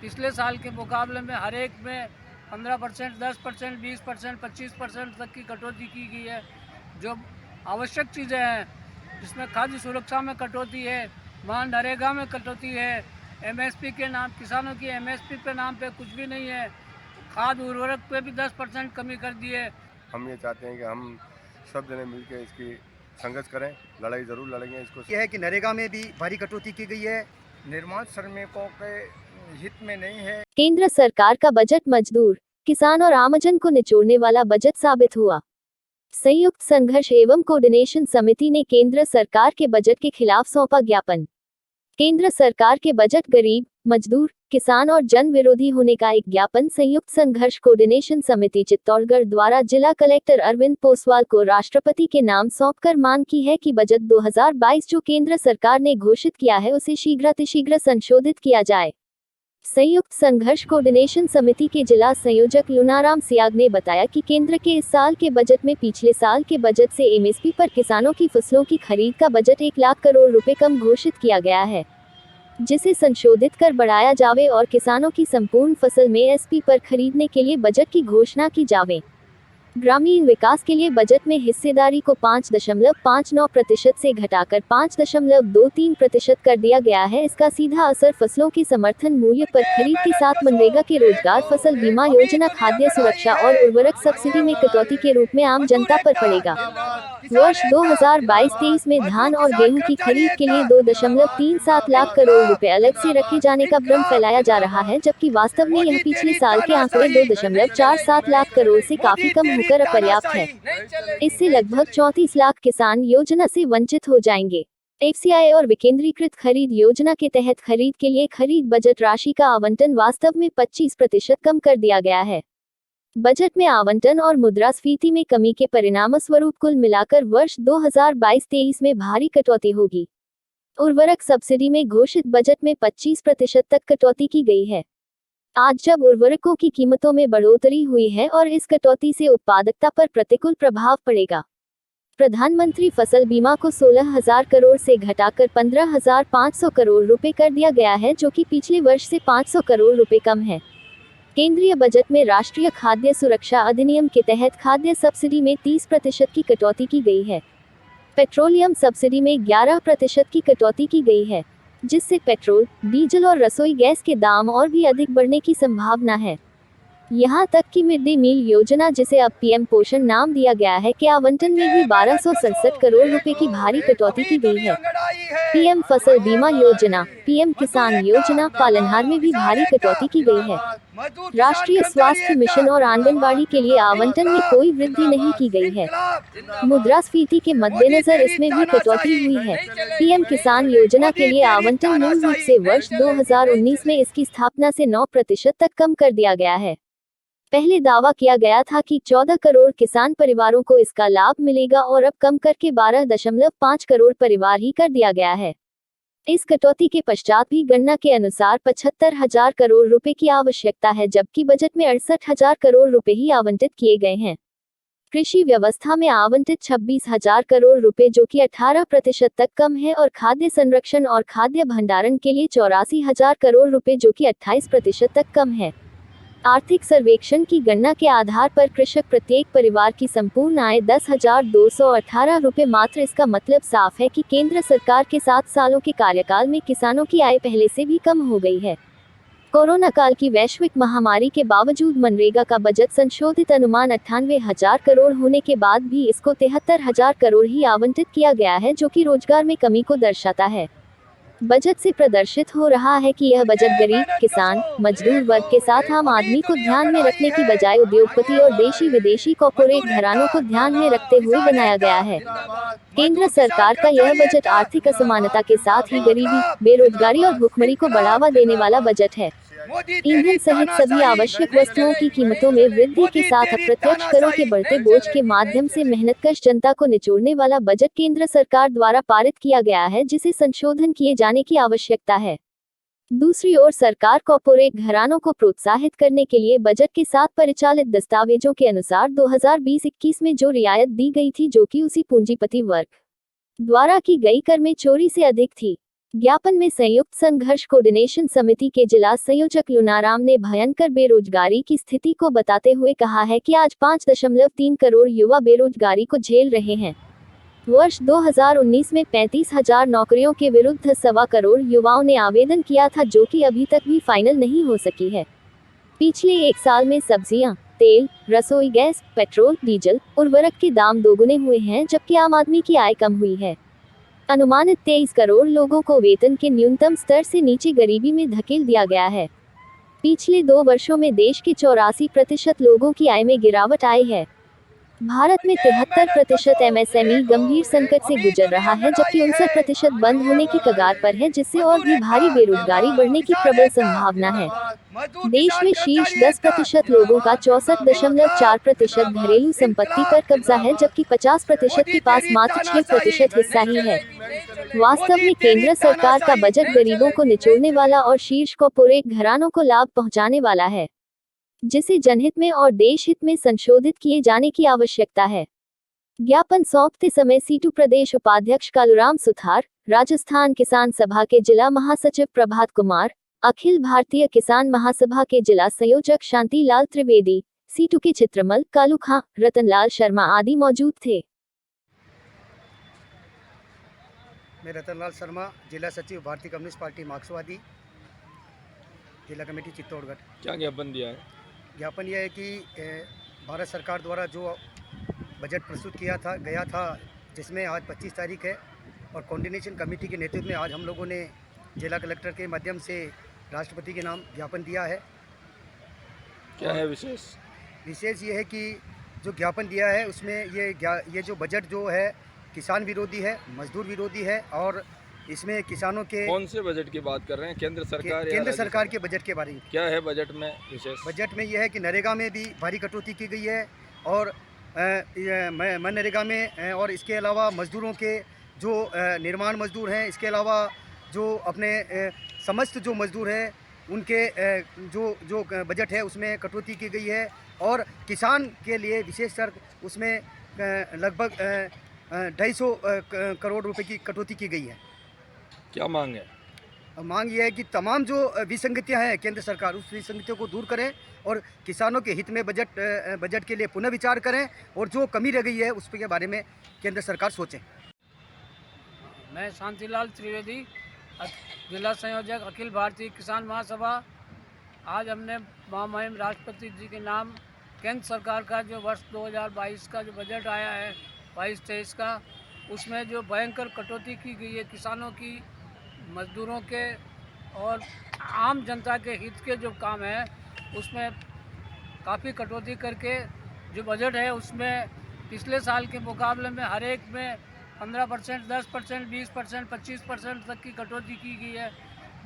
पिछले साल के मुकाबले में हर एक में 15%, 10%, 20%, 25% तक की कटौती की गई है। जो आवश्यक चीज़ें हैं जिसमें खाद्य सुरक्षा में कटौती है, मनरेगा में कटौती है, एमएसपी के नाम, किसानों की एमएसपी के नाम पे कुछ भी नहीं है। खाद उर्वरक पे भी 10% कमी कर दी है। हम ये चाहते हैं कि हम सब जने मिलकर इसकी संघर्ष करें, लड़ाई ज़रूर लड़ेंगे इसको। यह है कि नरेगा में भी भारी कटौती की गई है, निर्माण श्रमिकों के हित में नहीं है। केंद्र सरकार का बजट मजदूर, किसान और आमजन को निचोड़ने वाला बजट साबित हुआ। संयुक्त संघर्ष एवं कोऑर्डिनेशन समिति ने केंद्र सरकार के बजट के खिलाफ सौंपा ज्ञापन। केंद्र सरकार के बजट गरीब, मजदूर, किसान और जन विरोधी होने का एक ज्ञापन संयुक्त संघर्ष कोऑर्डिनेशन समिति चित्तौड़गढ़ द्वारा जिला कलेक्टर अरविंद पोसवाल को राष्ट्रपति के नाम सौंपकर मांग की है कि बजट 2022 जो केंद्र सरकार ने घोषित किया है उसे शीघ्रातिशीघ्र संशोधित किया जाए। संयुक्त संघर्ष कोऑर्डिनेशन समिति के जिला संयोजक लुनाराम सियाग ने बताया कि केंद्र के इस साल के बजट में पिछले साल के बजट से एमएसपी पर किसानों की फसलों की खरीद का बजट 1 लाख करोड़ रुपए कम घोषित किया गया है, जिसे संशोधित कर बढ़ाया जावे और किसानों की संपूर्ण फसल में एसपी पर खरीदने के लिए बजट की घोषणा की जावे। ग्रामीण विकास के लिए बजट में हिस्सेदारी को 5.59% से घटाकर 5.23% कर दिया गया है। इसका सीधा असर फसलों के समर्थन मूल्य पर खरीद के साथ मनरेगा के रोजगार, फसल बीमा योजना, खाद्य सुरक्षा और उर्वरक सब्सिडी में कटौती के रूप में आम जनता पर पड़ेगा। वर्ष 2022-23 में धान और गेहूं की खरीद के लिए 2.37 लाख करोड़ रुपए अलग से रखे जाने का भ्रम फैलाया जा रहा है, जबकि वास्तव में यह पिछले साल के आंकड़े 2.47 लाख करोड़ से काफी कम होकर अपर्याप्त है। इससे लगभग 34 लाख किसान योजना से वंचित हो जाएंगे। एफसीआई और विकेंद्रीकृत खरीद योजना के तहत खरीद के लिए खरीद बजट राशि का आवंटन वास्तव में 25% कम कर दिया गया है। बजट में आवंटन और मुद्रास्फीति में कमी के परिणामस्वरूप कुल मिलाकर वर्ष 2022-23 में भारी कटौती होगी। उर्वरक सब्सिडी में घोषित बजट में 25% तक कटौती की गई है। आज जब उर्वरकों की कीमतों में बढ़ोतरी हुई है और इस कटौती से उत्पादकता पर प्रतिकूल प्रभाव पड़ेगा। प्रधानमंत्री फसल बीमा को 16,000 करोड़ से घटाकर 15,500 करोड़ रुपए कर दिया गया है, जो कि पिछले वर्ष से 500 करोड़ रुपए कम है। केंद्रीय बजट में राष्ट्रीय खाद्य सुरक्षा अधिनियम के तहत खाद्य सब्सिडी में 30% की कटौती की गई है। पेट्रोलियम सब्सिडी में 11% की कटौती की गई है, जिससे पेट्रोल, डीजल और रसोई गैस के दाम और भी अधिक बढ़ने की संभावना है। यहाँ तक कि मिड डे मील योजना, जिसे अब पीएम पोषण नाम दिया गया है, के आवंटन में भी 1267 करोड़ रुपए की भारी कटौती की गई है। पीएम फसल बीमा योजना, पीएम किसान योजना, पालनहार में भी भारी कटौती की गई है। राष्ट्रीय स्वास्थ्य मिशन और आंगनबाड़ी के लिए आवंटन में कोई वृद्धि नहीं की गई है। मुद्रास्फीति के मद्देनजर इसमें भी कटौती हुई है। पीएम किसान योजना के लिए आवंटन मूल रूप से वर्ष 2019 में इसकी स्थापना से 9% तक कम कर दिया गया है। पहले दावा किया गया था कि 14 करोड़ किसान परिवारों को इसका लाभ मिलेगा और अब कम करके 12.5 करोड़ परिवार ही कर दिया गया है। इस कटौती के पश्चात भी गणना के अनुसार 75,000 करोड़ रुपए की आवश्यकता है, जबकि बजट में 68,000 करोड़ रुपए ही आवंटित किए गए हैं। कृषि व्यवस्था में आवंटित 26,000 करोड़ रुपए, जो कि 18% तक कम है, और खाद्य संरक्षण और खाद्य भंडारण के लिए 84,000 करोड़ रुपए, जो कि 28% तक कम है। आर्थिक सर्वेक्षण की गणना के आधार पर कृषक प्रत्येक परिवार की संपूर्ण आय 10,218 रुपए मात्र। इसका मतलब साफ है कि केंद्र सरकार के 7 सालों के कार्यकाल में किसानों की आय पहले से भी कम हो गई है। कोरोना काल की वैश्विक महामारी के बावजूद मनरेगा का बजट संशोधित अनुमान 98,000 करोड़ होने के बाद भी इसको 73,000 करोड़ ही आवंटित किया गया है, जो कि रोजगार में कमी को दर्शाता है। बजट से प्रदर्शित हो रहा है कि यह बजट गरीब, किसान, मजदूर वर्ग के साथ आम आदमी को ध्यान में रखने की बजाय उद्योगपति और देशी विदेशी कॉर्पोरेट घरानों को ध्यान में रखते हुए बनाया गया है। केंद्र सरकार का यह बजट आर्थिक असमानता के साथ ही गरीबी, बेरोजगारी और भुखमरी को बढ़ावा देने वाला बजट है। ईंधन सहित सभी आवश्यक वस्तुओं की कीमतों में वृद्धि के साथ अप्रत्यक्ष करों के बढ़ते बोझ के माध्यम से मेहनतकश जनता को निचोड़ने वाला बजट केंद्र सरकार द्वारा पारित किया गया है, जिसे संशोधन किए जाने की आवश्यकता है। दूसरी ओर सरकार कॉर्पोरेट घरानों को प्रोत्साहित करने के लिए बजट के साथ परिचालित दस्तावेजों के अनुसार 2020-21 में जो रियायत दी गई थी, जो कि उसी पूंजीपति वर्ग द्वारा की गई कर में चोरी से अधिक थी। ज्ञापन में संयुक्त संघर्ष कोऑर्डिनेशन समिति के जिला संयोजक लुनाराम ने भयंकर बेरोजगारी की स्थिति को बताते हुए कहा है कि आज 5.3 करोड़ युवा बेरोजगारी को झेल रहे हैं। वर्ष 2019 में 35,000 नौकरियों के विरुद्ध 1.25 करोड़ युवाओं ने आवेदन किया था, जो कि अभी तक भी फाइनल नहीं हो सकी है। पिछले एक साल में सब्जियां, तेल, रसोई गैस, पेट्रोल, डीजल, उर्वरक के दाम दोगुने हुए हैं, जबकि आम आदमी की आय कम हुई है। अनुमानित 23 करोड़ लोगों को वेतन के न्यूनतम स्तर से नीचे गरीबी में धकेल दिया गया है। पिछले 2 वर्षों में देश के 84% लोगों की आय में गिरावट आई है। भारत में 73% एमएसएमई गंभीर संकट से गुजर रहा है, जबकि 59% बंद होने की कगार पर है, जिससे और भी भारी बेरोजगारी बढ़ने की प्रबल संभावना है। देश में शीर्ष 10% लोगों का 64.4% घरेलू संपत्ति पर कब्जा है, जबकि 50% के पास मात्र 6% हिस्सा ही है। वास्तव में केंद्र सरकार का बजट गरीबों को निचोड़ने वाला और शीर्ष कॉर्पोरेट घरानों को लाभ पहुंचाने वाला है, जिसे जनहित में और देश हित में संशोधित किए जाने की आवश्यकता है। ज्ञापन सौंपते समय सीटू प्रदेश उपाध्यक्ष कालूराम सुथार, राजस्थान किसान सभा के जिला महासचिव प्रभात कुमार, अखिल भारतीय किसान महासभा के जिला संयोजक शांतिलाल त्रिवेदी, सीटू के चित्रमल, कालू खां, रतनलाल शर्मा आदि मौजूद थे। मैं रतनलाल शर्मा, जिला सचिव भारतीय कम्युनिस्ट पार्टी मार्क्सवादी, जिला कमेटी चित्तौड़गढ़। क्या ज्ञापन दिया है? ज्ञापन यह है कि भारत सरकार द्वारा जो बजट प्रस्तुत किया गया था, जिसमें आज 25 तारीख है, और कोऑर्डिनेशन कमेटी के नेतृत्व में आज हम लोगों ने जिला कलेक्टर के माध्यम से राष्ट्रपति के नाम ज्ञापन दिया है। क्या है विशेष? विशेष ये है कि जो ज्ञापन दिया है उसमें ये जो बजट जो है किसान विरोधी है, मजदूर विरोधी है, और इसमें किसानों के कौन से बजट की बात कर रहे हैं? केंद्र सरकार या केंद्र राज्य सरकार के बजट के बारे में। क्या है बजट में विशेष? बजट में यह है कि नरेगा में भी भारी कटौती की गई है, और मनरेगा में, और इसके अलावा मजदूरों के जो निर्माण मजदूर हैं, इसके अलावा जो अपने समस्त जो मजदूर हैं उनके जो बजट है उसमें कटौती की गई है, और किसान के लिए विशेष कर उसमें लगभग 250 करोड़ रुपए की कटौती की गई है। क्या मांग है? मांग ये है कि तमाम जो विसंगतियां हैं केंद्र सरकार उस विसंगतियों को दूर करें और किसानों के हित में बजट के लिए पुनः विचार करें, और जो कमी रह गई है उस के बारे में केंद्र सरकार सोचें। मैं शांतिलाल त्रिवेदी, जिला संयोजक अखिल भारतीय किसान महासभा। आज हमने महामहिम राष्ट्रपति जी के नाम केंद्र सरकार का जो वर्ष 2022 का जो बजट आया है 22-23 का, उसमें जो भयंकर कटौती की गई है किसानों की, मजदूरों के और आम जनता के हित के जो काम है उसमें काफ़ी कटौती करके जो बजट है उसमें पिछले साल के मुकाबले में हर एक में 15%, 10%, 20%, 25% तक की कटौती की गई है।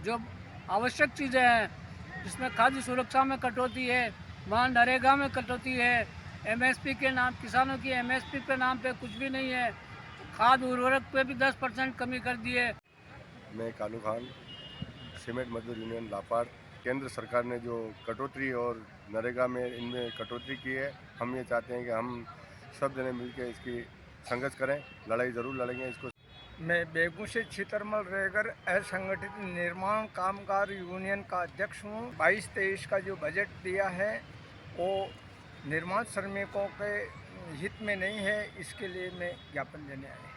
जो आवश्यक चीज़ें हैं जिसमें खाद्य सुरक्षा में कटौती है, मनरेगा में कटौती है, एमएसपी के नाम, किसानों की एमएसपी के नाम पे कुछ भी नहीं है, खाद उर्वरक पे भी 10% कमी कर दी है। मैं कालू खान, सीमेंट मजदूर यूनियन लापाड़। केंद्र सरकार ने जो कटौती और नरेगा में इनमें कटौती की है, हम ये चाहते हैं कि हम सब जने मिलकर इसकी संघर्ष करें, लड़ाई ज़रूर लड़ेंगे इसको। मैं बेगू से चित्रमल रहकर असंगठित निर्माण कामगार यूनियन का अध्यक्ष हूँ। 22-23 का जो बजट दिया है वो निर्माण श्रमिकों के हित में नहीं है, इसके लिए मैं ज्ञापन देने आया।